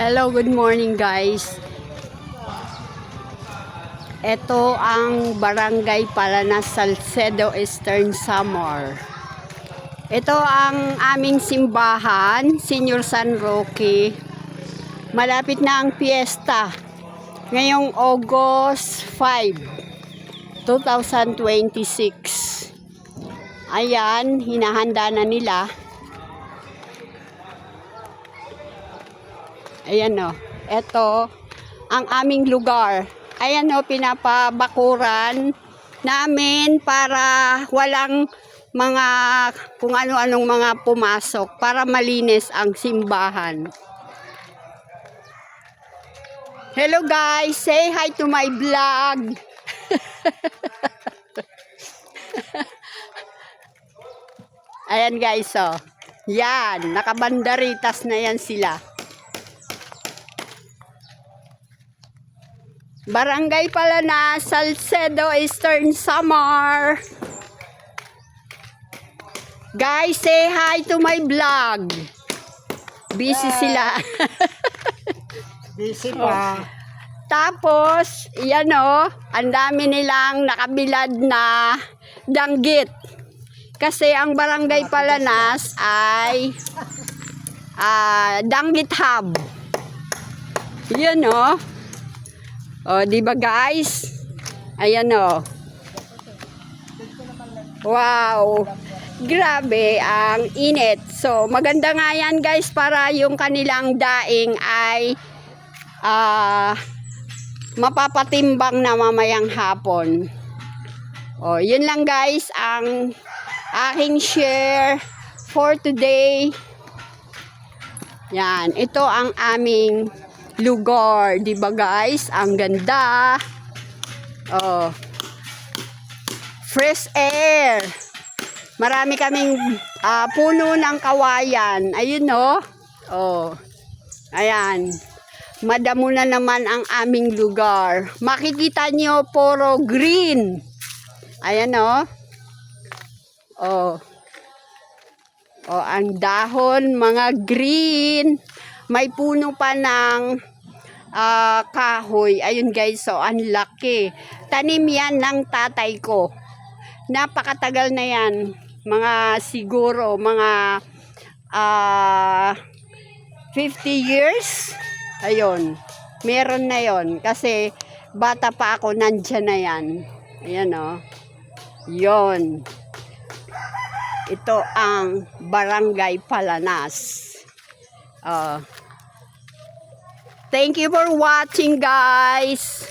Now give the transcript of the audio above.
Hello, good morning guys. Ito ang Barangay Palanas, Salcedo, Eastern Samar. Ito ang aming simbahan, Senior San Roque. Malapit na ang piyesta. Ngayong August 5, 2026. Ayan, hinahanda na nila. Ayan o, ito ang aming lugar. Ayan o, pinapabakuran namin para walang mga kung ano-anong mga pumasok, para malinis ang simbahan. Hello guys, say hi to my vlog. Ayan guys o, yan, nakabandaritas na yan sila. Barangay Palanas, Salcedo, Eastern Samar. Guys, say hi to my vlog. Busy sila. Busy pa. Tapos, yan o, ang dami nilang nakabilad na danggit. Kasi ang Barangay Palanas ay danggit hub. Yan o. O, di ba guys? Ayan o. Wow. Grabe ang init. So, maganda nga yan guys para yung kanilang daing ay mapapatimbang na mamayang hapon. O, yun lang guys ang aking share for today. Yan. Ito ang aming lugar, di ba guys? Ang ganda. Oh. Fresh air. Marami kaming puno ng kawayan. Ayun no. Oh. Ayan. Madamo na naman ang aming lugar. Makikita nyo puro green. Ayan no. Oh. Oh, ang dahon mga green. May puno pa ng kahoy. Ayun guys, so ang laki. Tanim yan ng tatay ko. Napakatagal na yan. Mga siguro, mga 50 years. Ayun. Meron na yon. Kasi bata pa ako, nandyan na yan. Ayan o. Yon. Ito ang Barangay Palanas. Thank you for watching guys.